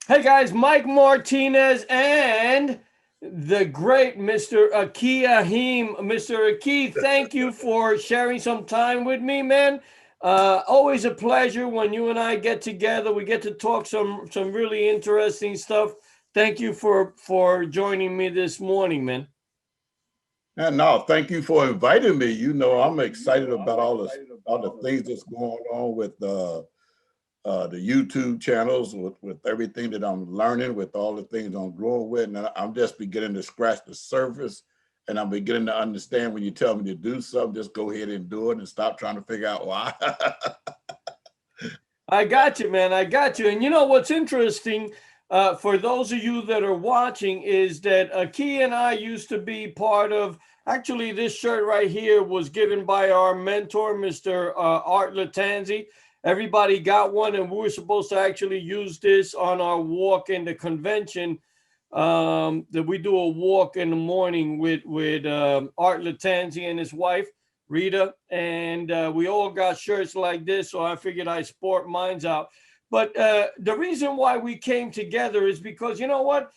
Hey guys, Mike Martinez and the great Mr. Aki Ahim. Mr. Aki, thank you for sharing some time with me, man. Always a pleasure when you and I get together. We get to talk some really interesting stuff. Thank you for joining me this morning, man. And no, thank you for inviting me. I'm excited about all the things that's going on with the YouTube channels, with everything that I'm learning, with all the things I'm growing with, and I'm just beginning to scratch the surface, and I'm beginning to understand when you tell me to do something, just go ahead and do it, and stop trying to figure out why. I got you, man. I got you. And you know what's interesting for those of you that are watching is that Aki and I used to be part of. Actually, this shirt right here was given by our mentor, Mr. Art Latanzi. Everybody got one, and we were supposed to actually use this on our walk in the convention. That we do a walk in the morning with Art Latanzi and his wife Rita, and we all got shirts like this. So I figured I sport mines out. But the reason why we came together is because you know what?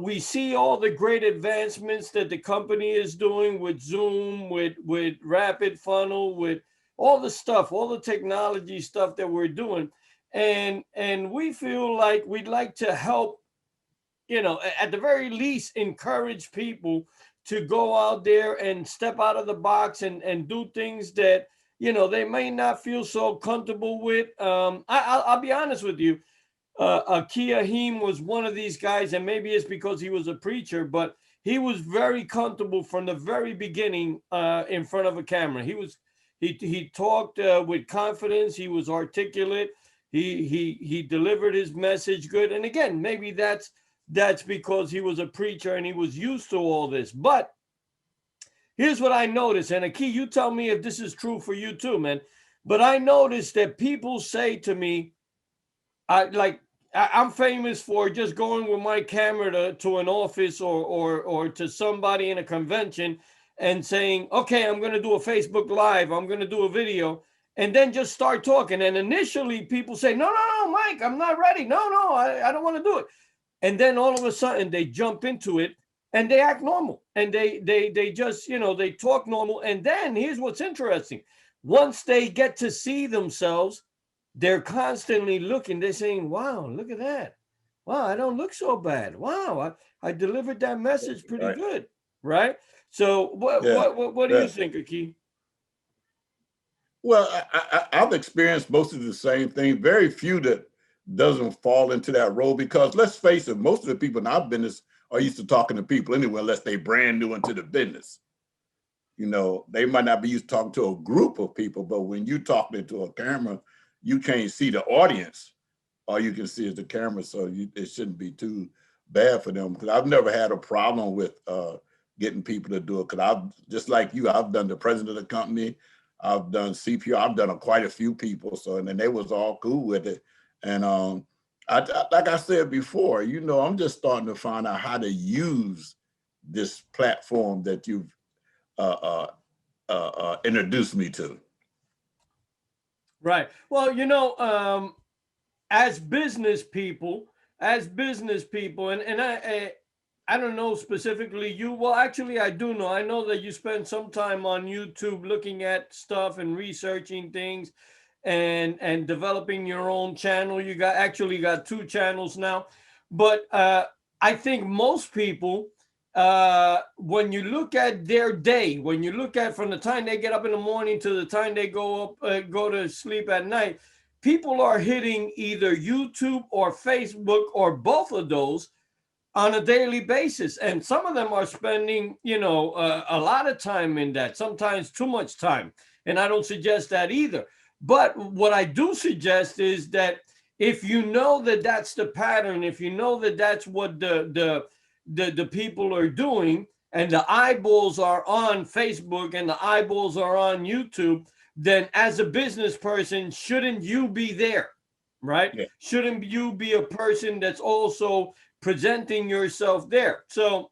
We see all the great advancements that the company is doing with Zoom, with Rapid Funnel, with all the stuff, all the technology stuff that we're doing, and we feel like we'd like to help, at the very least, encourage people to go out there and step out of the box and do things that, they may not feel so comfortable with. I'll be honest with you. Akia Heem was one of these guys, and maybe it's because he was a preacher, but he was very comfortable from the very beginning in front of a camera. He talked with confidence. He was articulate. He delivered his message good. And again, maybe that's because he was a preacher and he was used to all this. But here's what I noticed, and Aki, you tell me if this is true for you too, man. But I noticed that people say to me, I'm famous for just going with my camera to an office or to somebody in a convention and saying, okay, I'm going to do a Facebook Live, I'm going to do a video, and then just start talking. And initially people say, no, Mike, I'm not ready. No, I don't want to do it. And then all of a sudden they jump into it and they act normal and they just, they talk normal. And then here's what's interesting. Once they get to see themselves, they're constantly looking. They're saying, wow, look at that. Wow, I don't look so bad. Wow, I delivered that message pretty Right? good. Right. So Yeah, what do yeah. you think, Aki? Well, I've experienced most of the same thing. Very few that doesn't fall into that role because let's face it, most of the people in our business are used to talking to people anyway, unless they brand new into the business. They might not be used to talking to a group of people, but when you talking into a camera, you can't see the audience. All you can see is the camera, so it shouldn't be too bad for them. Because I've never had a problem with getting people to do it. Because I've just like you, I've done the president of the company, I've done CPR, I've done quite a few people. So and then they was all cool with it. And like I said before, I'm just starting to find out how to use this platform that you've uh, uh, introduced me to. Right. Well, as business people, and I don't know specifically you. Well, actually, I do know. I know that you spend some time on YouTube looking at stuff and researching things, and developing your own channel. You got two channels now, but I think most people, when you look at their day, when you look at from the time they get up in the morning to the time they go to sleep at night, people are hitting either YouTube or Facebook or both of those on a daily basis, and some of them are spending, a lot of time in that, sometimes too much time, and I don't suggest that either. But what I do suggest is that if you know that that's the pattern, if you know that that's what the people are doing, and the eyeballs are on Facebook and the eyeballs are on YouTube, then as a business person, shouldn't you be there? Right? Yeah. Shouldn't you be a person that's also presenting yourself there? So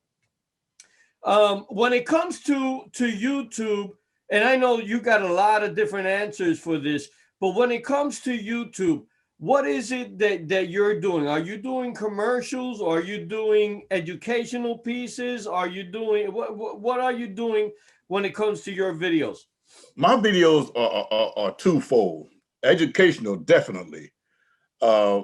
when it comes to YouTube, and I know you got a lot of different answers for this, but when it comes to YouTube, what is it that you're doing? Are you doing commercials? Or are you doing educational pieces? Are you doing what are you doing when it comes to your videos? My videos are twofold. Educational, definitely. Uh,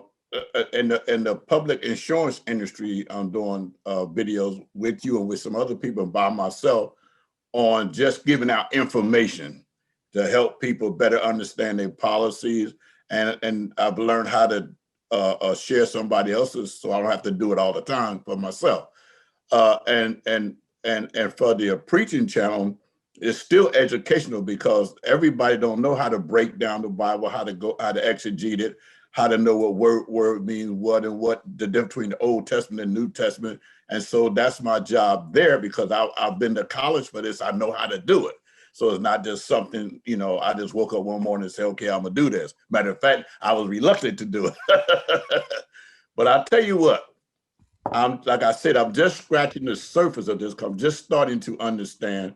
in the public insurance industry, I'm doing videos with you and with some other people and by myself on just giving out information to help people better understand their policies. And I've learned how to share somebody else's, so I don't have to do it all the time for myself. And for the preaching channel, it's still educational because everybody don't know how to break down the Bible, how to exegete it, how to know what word means what, and what the difference between the Old Testament and New Testament. And so that's my job there, because I've been to college for this. I know how to do it. So it's not just something, I just woke up one morning and say, okay, I'm gonna do this. Matter of fact, I was reluctant to do it. But I'll tell you what, like I said, I'm just scratching the surface of this. I'm just starting to understand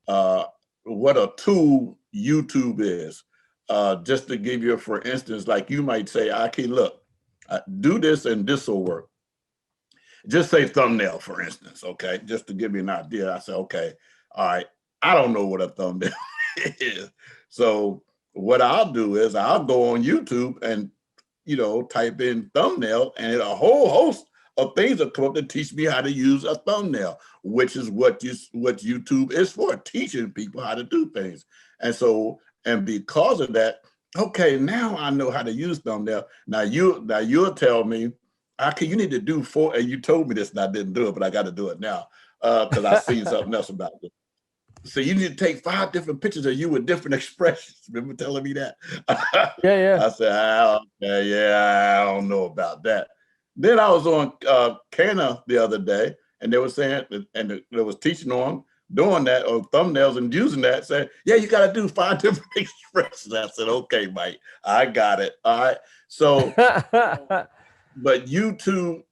what a tool YouTube is. Just to give you, for instance, like you might say, okay, look, do this and this will work. Just say thumbnail, for instance, okay? Just to give you an idea, I say, okay, all right, I don't know what a thumbnail is. So what I'll do is I'll go on YouTube and, type in thumbnail, and a whole host of things will come up to teach me how to use a thumbnail, which is what YouTube is for, teaching people how to do things. And because of that, okay, now I know how to use thumbnail. Now you'll tell me, okay, you need to do 4, and you told me this and I didn't do it, but I got to do it now because I've seen something else about it. So you need to take 5 different pictures of you with different expressions. Remember telling me that? Yeah. I said, I don't know about that. Then I was on Cana the other day, and they were saying, and they was teaching on doing that, or thumbnails and using that, saying, yeah, you got to do 5 different expressions. I said, okay, Mike, I got it. All right. So, but YouTube,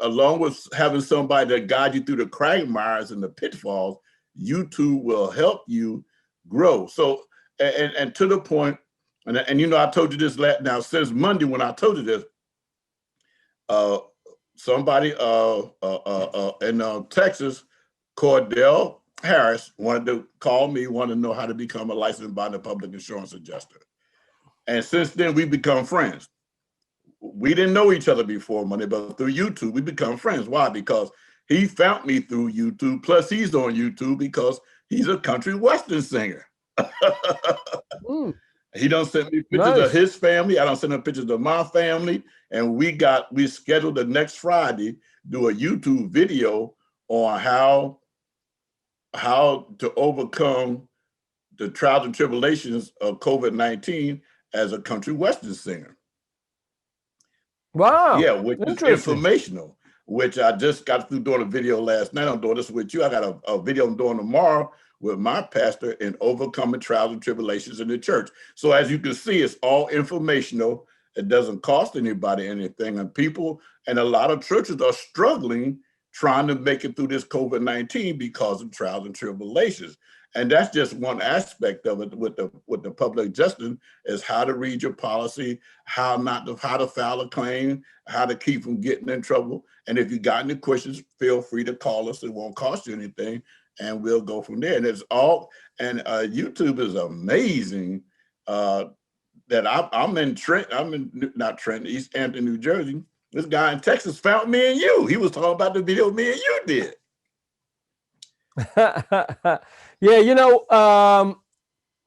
along with having somebody to guide you through the quagmires and the pitfalls, YouTube will help you grow. So, and to the point, and I told you this now since Monday when I told you this, somebody in Texas, Cordell Harris, wanted to call me, wanted to know how to become a licensed bond public insurance adjuster. And since then, we've become friends. We didn't know each other before Monday, but through YouTube, we become friends. Why? Because he found me through YouTube. Plus, he's on YouTube because he's a country western singer. He done sent me pictures of his family. I done sent him pictures of my family. And we scheduled the next Friday, do a YouTube video on how to overcome the trials and tribulations of COVID-19 as a country western singer. Wow. Yeah, which is informational, which I just got through doing a video last night. I'm doing this with you. I got a video I'm doing tomorrow with my pastor in overcoming trials and tribulations in the church. So as you can see, it's all informational. It doesn't cost anybody anything. And a lot of churches are struggling trying to make it through this COVID-19 because of trials and tribulations. And that's just one aspect of it with the public adjusting, is how to read your policy, how to file a claim, how to keep from getting in trouble. And if you got any questions, feel free to call us. It won't cost you anything, and we'll go from there. And YouTube is amazing. That I'm in East Hampton, New Jersey. This guy in Texas found me and you. He was talking about the video me and you did. Yeah,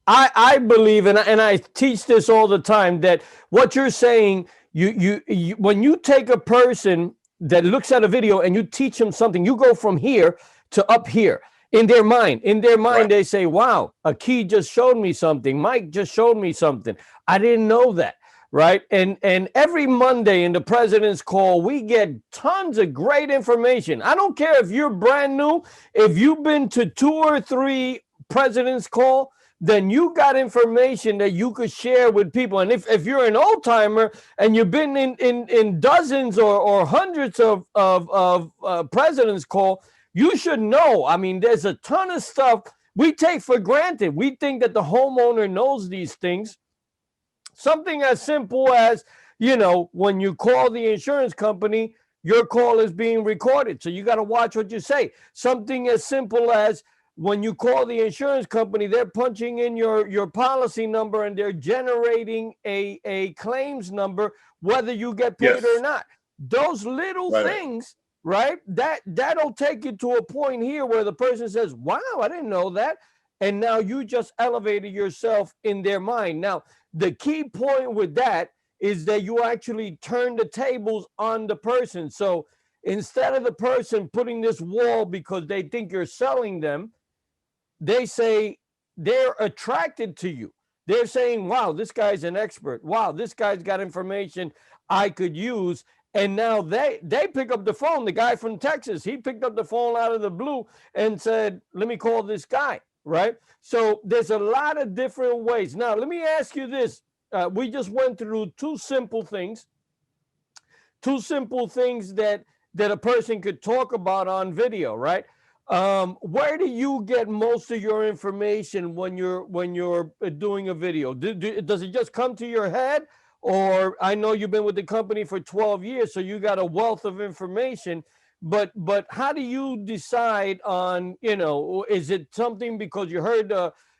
I believe, and I teach this all the time, that what you're saying, you when you take a person that looks at a video and you teach them something, you go from here to up here in their mind. Right. They say, wow, Akhi just showed me something. Mike just showed me something. I didn't know that. Right. And every Monday in the President's Call, we get tons of great information. I don't care if you're brand new, if you've been to 2 or 3 President's Call, then you got information that you could share with people. And if you're an old timer and you've been in dozens or hundreds of President's Call, you should know. I mean, there's a ton of stuff we take for granted. We think that the homeowner knows these things. Something as simple as, you know, when you call the insurance company, your call is being recorded. So you got to watch what you say. Something as simple as when you call the insurance company, they're punching in your policy number and they're generating a claims number, whether you get paid or Yes. not. Those little Right. things, right? That'll take you to a point here where the person says, wow, I didn't know that. And now you just elevated yourself in their mind. Now, the key point with that is that you actually turn the tables on the person. So instead of the person putting this wall because they think you're selling them, they say they're attracted to you. They're saying, wow, this guy's an expert. Wow, this guy's got information I could use. And now they pick up the phone. The guy from Texas, he picked up the phone out of the blue and said, let me call this guy, right? So there's a lot of different ways. Now, let me ask you this. We just went through two simple things that a person could talk about on video, right? Where do you get most of your information when you're doing a video? Does it just come to your head? Or I know you've been with the company for 12 years, so you got a wealth of information. But how do you decide on, you know, is it something because you heard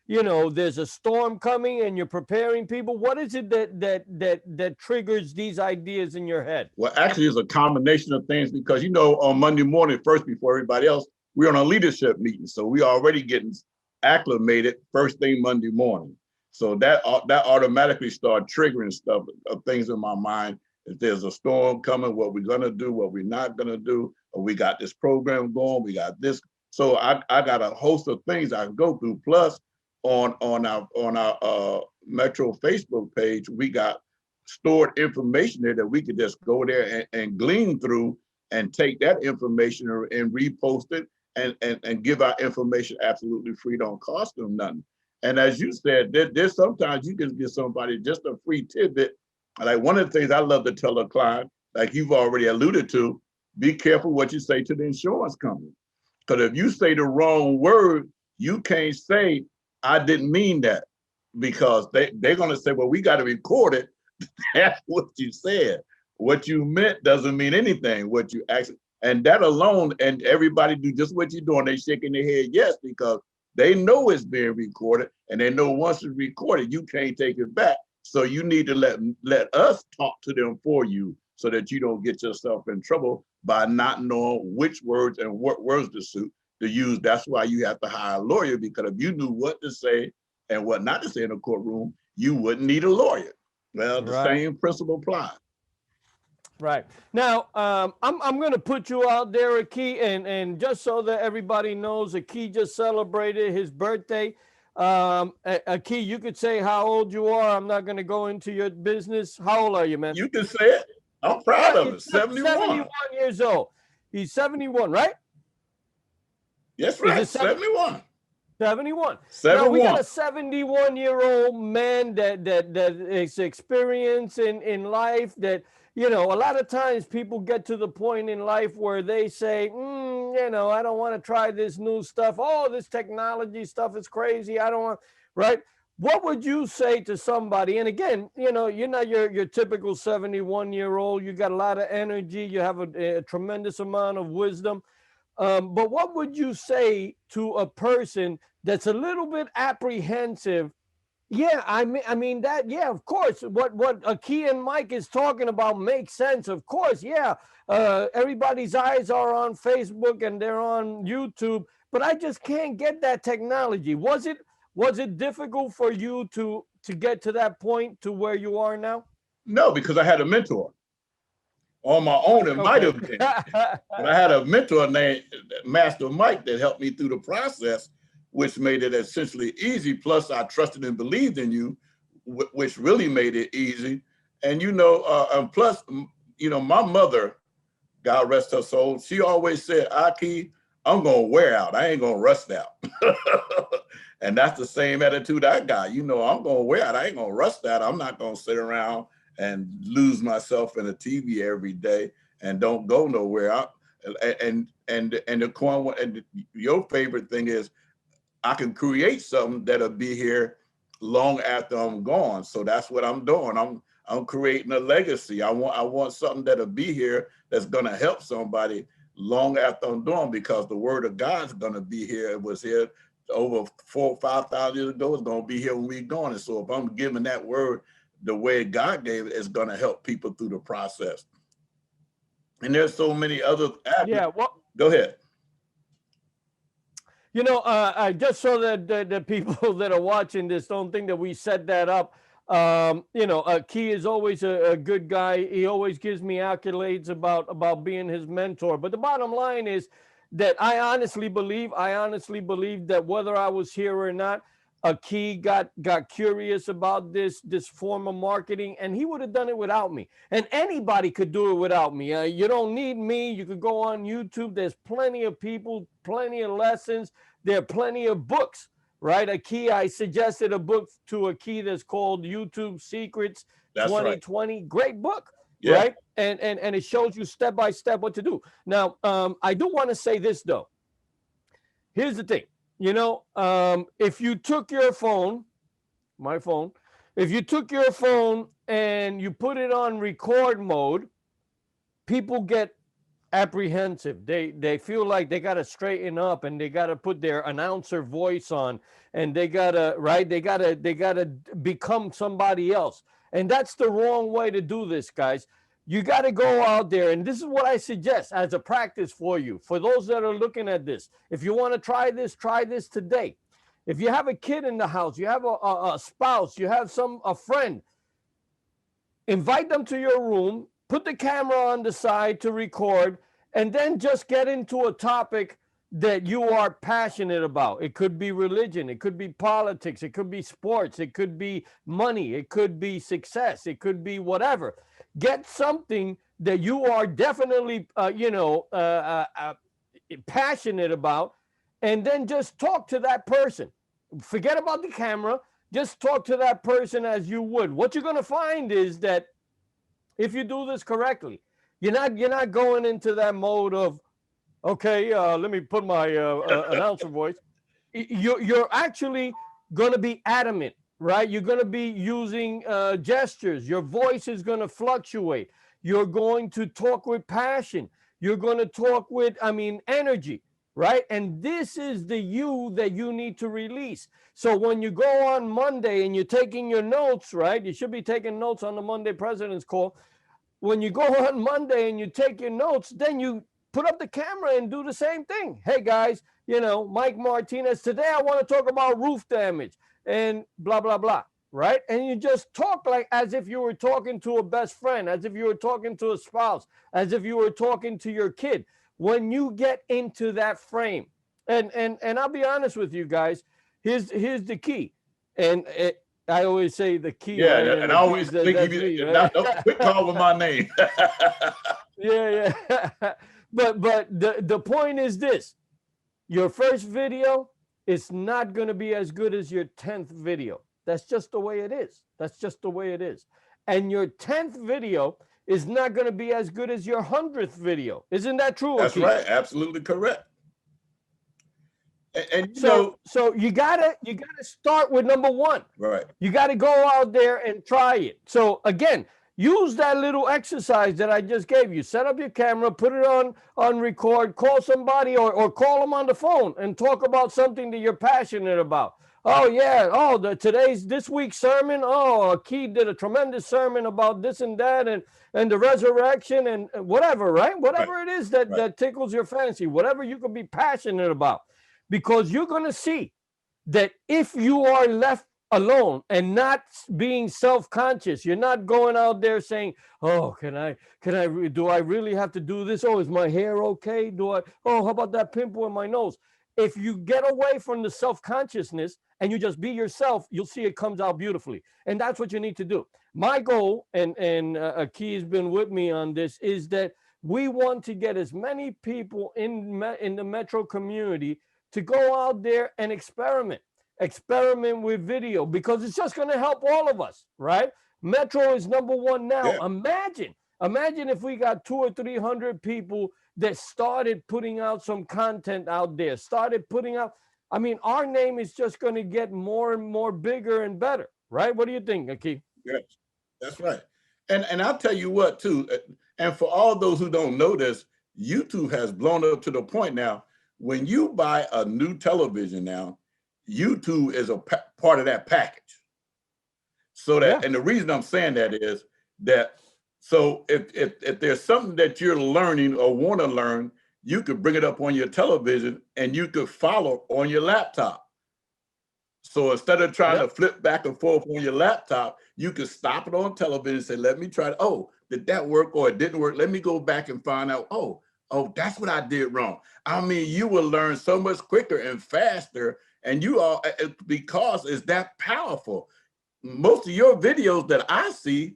you know, there's a storm coming and you're preparing people? What is it that triggers these ideas in your head? Well, actually, it's a combination of things because, you know, on Monday morning, first before everybody else, we're on a leadership meeting. So we already getting acclimated first thing Monday morning. So that automatically start triggering stuff of things in my mind. If there's a storm coming, what we're going to do, what we're not going to do, or we got this program going, we got this. So I got a host of things I can go through. Plus, on our Metro Facebook page, we got stored information there that we could just go there and glean through and take that information and repost it and give our information absolutely free, don't cost them nothing. And as you said, there's sometimes you can give somebody just a free tidbit. Like one of the things I love to tell a client, like you've already alluded to, be careful what you say to the insurance company. Because if you say the wrong word, you can't say, I didn't mean that, because they're going to say, well, we got to record it. That's what you said. What you meant doesn't mean anything. What you actually, and that alone, and everybody do just what you're doing. They shaking their head yes, because they know it's being recorded, and they know once it's recorded, you can't take it back. So you need to let us talk to them for you, so that you don't get yourself in trouble by not knowing which words and what words to use. That's why you have to hire a lawyer, because if you knew what to say and what not to say in a courtroom, you wouldn't need a lawyer. Well, the same principle applies. Right. Now, I'm going to put you out there, Aki, and just so that everybody knows, Aki just celebrated his birthday. Aki, you could say how old you are. I'm not going to go into your business. How old are you, man? You can say it. I'm proud of it. 71. 71 years old. He's 71, right? Yes, right. 71. 71. 71. Now we got a 71-year-old man that is experienced in life. That, you know, a lot of times people get to the point in life where they say, you know, I don't want to try this new stuff. Oh, this technology stuff is crazy. I don't want, right? What would you say to somebody? And again, you know, you're not your typical 71-year-old. You got a lot of energy. You have a tremendous amount of wisdom. But what would you say to a person that's a little bit apprehensive? Yeah, I mean that. Yeah, of course. What Aki and Mike is talking about makes sense. Of course, yeah. Everybody's eyes are on Facebook and they're on YouTube, but I just can't get that technology. Was it difficult for you to get to that point to where you are now? No, because I had a mentor. On my own, it might have been. But I had a mentor named Master Mike that helped me through the process, which made it essentially easy. Plus, I trusted and believed in you, which really made it easy. And, you know, plus, you know, my mother, God rest her soul, she always said, Aki, I'm going to wear out. I ain't going to rust out. And that's the same attitude I got. You know, I'm going to wear out. I ain't going to rust out. I'm not going to sit around and lose myself in a TV every day and don't go nowhere. And the coin, and your favorite thing is I can create something that'll be here long after I'm gone. So that's what I'm doing. I'm creating a legacy. I want something that'll be here that's gonna help somebody long after I'm gone, because the word of God's gonna be here. It was here over 4,000 or 5,000 years ago. It's gonna be here when we're gone. And so if I'm giving that word the way God gave it, it's gonna help people through the process. And there's so many other avenues. Yeah, well, Go ahead. you know, I just so that the people that are watching this don't think that we set that up. You know, Key is always a good guy. He always gives me accolades about being his mentor. But the bottom line is that I honestly believe that whether I was here or not, Key got curious about this form of marketing, and he would have done it without me. And anybody could do it without me. You don't need me. You could go on YouTube. There's plenty of people, plenty of lessons. There are plenty of books, right? I suggested a book to Key that's called YouTube Secrets 2020. Right. Great book, yeah. Right? And it shows you step by step what to do. Now, I do want to say this though. Here's the thing. You know, if you took your phone, my phone, if you took your phone and you put it on record mode, people get apprehensive. They feel like they got to straighten up and they got to put their announcer voice on, and they got to become somebody else. And that's the wrong way to do this, guys. You got to go out there, and this is what I suggest as a practice for you. For those that are looking at this, if you want to try this today. If you have a kid in the house, you have a spouse, you have a friend, invite them to your room, put the camera on the side to record, and then just get into a topic that you are passionate about. It could be religion, it could be politics, it could be sports, it could be money, it could be success, it could be whatever. Get something that you are definitely, passionate about, and then just talk to that person. Forget about the camera. Just talk to that person as you would. What you're going to find is that if you do this correctly, you're not going into that mode of, okay, let me put my announcer voice. You're actually going to be adamant. Right? You're going to be using gestures. Your voice is going to fluctuate. You're going to talk with passion. You're going to talk with, energy, right? And this is the you that you need to release. So when you go on Monday and you're taking your notes, right? You should be taking notes on the Monday President's Call. When you go on Monday and you take your notes, then you put up the camera and do the same thing. Hey, guys, Mike Martinez, today I want to talk about roof damage. And blah, blah, blah, right? And you just talk like as if you were talking to a best friend, as if you were talking to a spouse, as if you were talking to your kid. When you get into that frame, and I'll be honest with you guys, here's the key. And I always say the key. Yeah, right? and I always think right? Don't quit calling my name. Yeah. But the point is this. Your first video, it's not going to be as good as your 10th video. That's just the way it is. That's just the way it is. And your 10th video is not going to be as good as your 100th video. Isn't that true? That's Akeem? Right. Absolutely correct. And so you gotta start with number one. Right. You got to go out there and try it. So again, use that little exercise that I just gave you. Set up your camera, put it on record, call somebody or call them on the phone and talk about something that you're passionate about. Oh, yeah. Oh, this week's sermon. Oh, Key did a tremendous sermon about this and that and the resurrection and whatever, right? Whatever right. It is that tickles your fancy, whatever you can be passionate about. Because you're going to see that if you are left alone and not being self-conscious, you're not going out there saying, oh, do I really have to do this? Oh, is my hair okay? How about that pimple in my nose? If you get away from the self-consciousness and you just be yourself, you'll see it comes out beautifully. And that's what you need to do. My goal, and Key has been with me on this, is that we want to get as many people in the metro community to go out there and experiment with video, because it's just going to help all of us, right? Metro is number one now. Yeah. Imagine if we got 200 or 300 people that started putting out some content out there, our name is just going to get more and more bigger and better, right? What do you think, Akeem? Yes, that's right. And I'll tell you what too, and for all those who don't know this, YouTube has blown up to the point now, when you buy a new television now, YouTube is a part of that package. So that, Yeah. and the reason I'm saying that is that, so if there's something that you're learning or want to learn, you could bring it up on your television and you could follow on your laptop. So instead of trying to Yep. flip back and forth on your laptop, you can stop it on television and say, let me try to, oh, did that work or it didn't work? Let me go back and find out, oh, that's what I did wrong. I mean, you will learn so much quicker and faster. And you all, because it's that powerful. Most of your videos that I see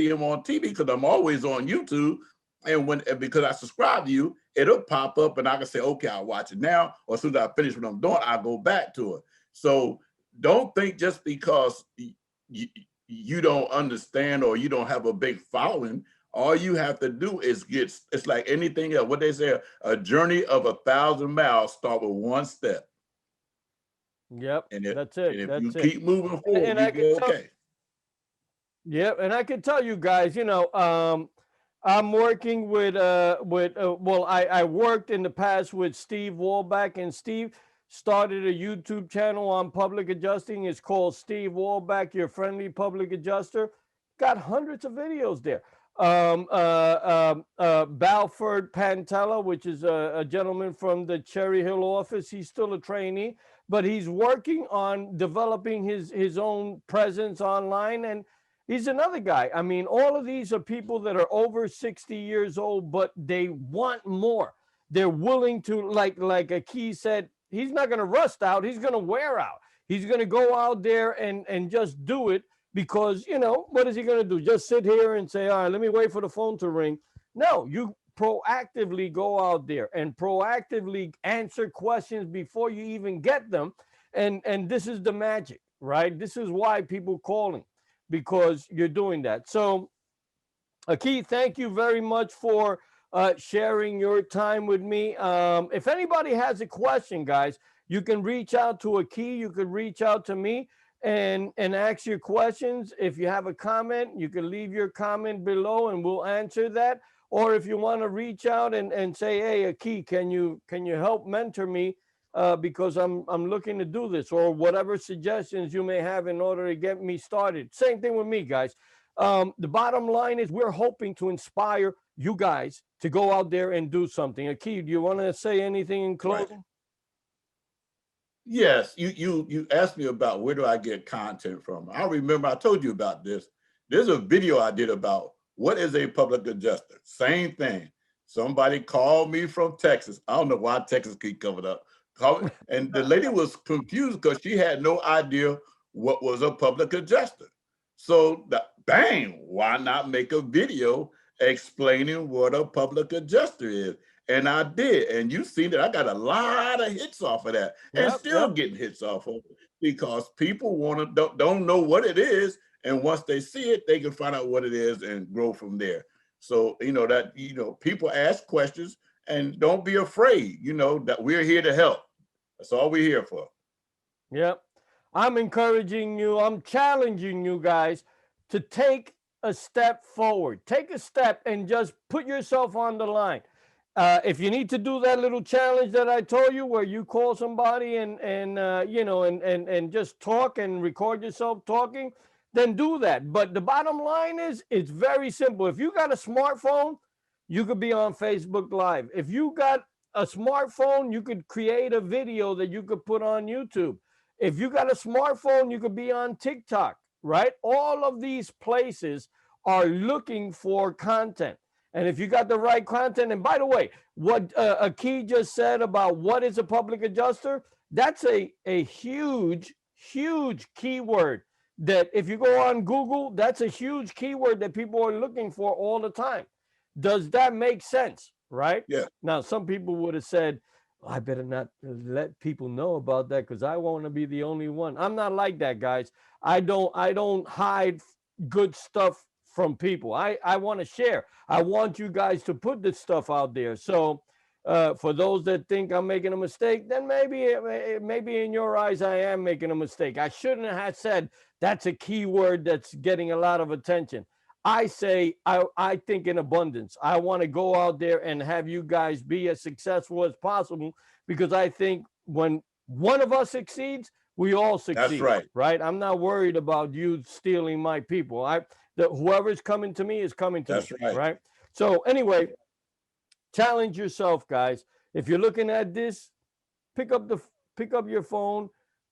them on TV because I'm always on YouTube. And because I subscribe to you, it'll pop up and I can say, okay, I'll watch it now. Or as soon as I finish what I'm doing, I'll go back to it. So don't think just because you don't understand or you don't have a big following, all you have to do is it's like anything else. What they say, a journey of 1,000 miles start with one step. Yep. And That's it. if That's you it. keep moving forward, And you I can go tell. okay. Yep. And I can tell you guys, I'm working with well, I worked in the past with Steve Wallback, and Steve started a YouTube channel on public adjusting. It's called Steve Wallback, Your Friendly Public Adjuster. Got hundreds of videos there. Balford Pantella, which is a gentleman from the Cherry Hill office. He's still a trainee, but he's working on developing his own presence online, and he's another guy. I mean, all of these are people that are over 60 years old, but they want more. They're willing to, like Akey said, he's not going to rust out. He's going to wear out. He's going to go out there and just do it because, what is he going to do? Just sit here and say, all right, let me wait for the phone to ring. No, you proactively go out there and proactively answer questions before you even get them. And this is the magic, right? This is why people calling, because you're doing that. So, Akey, thank you very much for sharing your time with me. If anybody has a question, guys, you can reach out to Akey. You can reach out to me and ask your questions. If you have a comment, you can leave your comment below and we'll answer that. Or if you want to reach out and say, hey, Akey, can you help mentor me? Because I'm looking to do this, or whatever suggestions you may have in order to get me started. Same thing with me, guys. The bottom line is we're hoping to inspire you guys to go out there and do something. Akey, do you want to say anything in closing? Right. Yes, you asked me about where do I get content from. I remember I told you about this. There's a video I did about what is a public adjuster. Same thing. Somebody called me from Texas. I don't know why Texas keep coming up. And the lady was confused because she had no idea what was a public adjuster. So bang, why not make a video explaining what a public adjuster is? And I did. And you see that I got a lot of hits off of that, and still getting hits off of it because people don't know what it is. And once they see it, they can find out what it is and grow from there. So, people ask questions and don't be afraid, that we're here to help. That's all we're here for. Yep. I'm encouraging you. I'm challenging you guys to take a step forward. Take a step and just put yourself on the line. If you need to do that little challenge that I told you, where you call somebody and just talk and record yourself talking, then do that. But the bottom line is, it's very simple. If you got a smartphone, you could be on Facebook Live. If you got a smartphone, you could create a video that you could put on YouTube. If you got a smartphone, you could be on TikTok, right? All of these places are looking for content. And if you got the right content, and by the way, what Akey just said about what is a public adjuster, that's a huge, huge keyword that if you go on Google, that's a huge keyword that people are looking for all the time. Does that make sense? Right? Yeah. Now, some people would have said, I better not let people know about that because I want to be the only one. I'm not like that, guys. I don't hide good stuff from people. I want to share. I want you guys to put this stuff out there. So for those that think I'm making a mistake, then maybe in your eyes I am making a mistake. I shouldn't have said that's a keyword that's getting a lot of attention. I say, I think in abundance. I want to go out there and have you guys be as successful as possible, because I think when one of us succeeds, we all That's succeed, right. right? I'm not worried about you stealing my people. Whoever's coming to me is coming to me, That's right. right? So anyway, challenge yourself, guys. If you're looking at this, pick up the pick up your phone,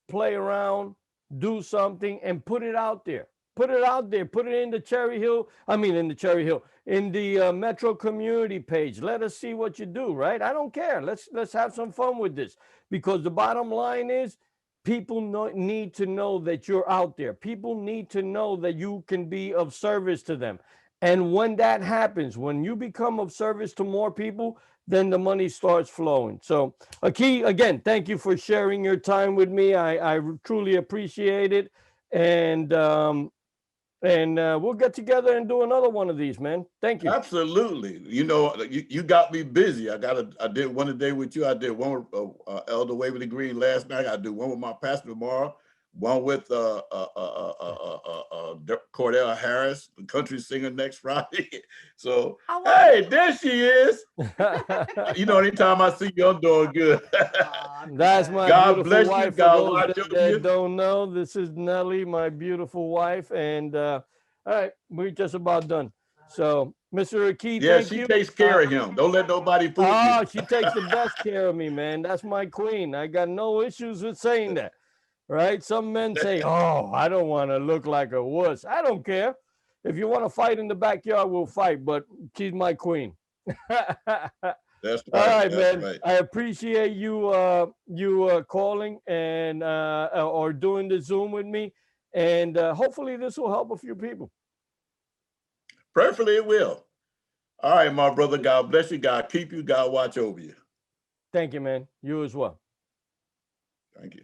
play around, do something, and put it out there. Put it out there. Put it in the Cherry Hill. I mean, in the Cherry Hill, in the Metro Community page. Let us see what you do. Right? I don't care. Let's have some fun with this, because the bottom line is, people need to know that you're out there. People need to know that you can be of service to them. And when that happens, when you become of service to more people, then the money starts flowing. So, Aki, again, thank you for sharing your time with me. I truly appreciate it. And we'll get together and do another one of these, man. Thank you. Absolutely. You know, you got me busy. I did one today with you. I did one with Elder Waverly Green last night. I do one with my pastor tomorrow. One with Cordell Harris, the country singer, next Friday. So, hey, there she is. You know, anytime I see you, I'm doing good. That's my God beautiful bless wife. you. For God those watch over that you. don't know, this is Nellie, my beautiful wife. And all right, we're just about done. So, Mr. Aki, Yeah, thank she you. takes care of him. Don't let nobody fool you. Oh, she takes the best care of me, man. That's my queen. I got no issues with saying that, right? Some men say, oh, I don't want to look like a wuss. I don't care. If you want to fight in the backyard, we'll fight, but she's my queen. That's All right. right, That's man. right. I appreciate you calling and or doing the Zoom with me, and hopefully this will help a few people. Prayerfully it will. All right, my brother. God bless you. God keep you. God watch over you. Thank you, man. You as well. Thank you.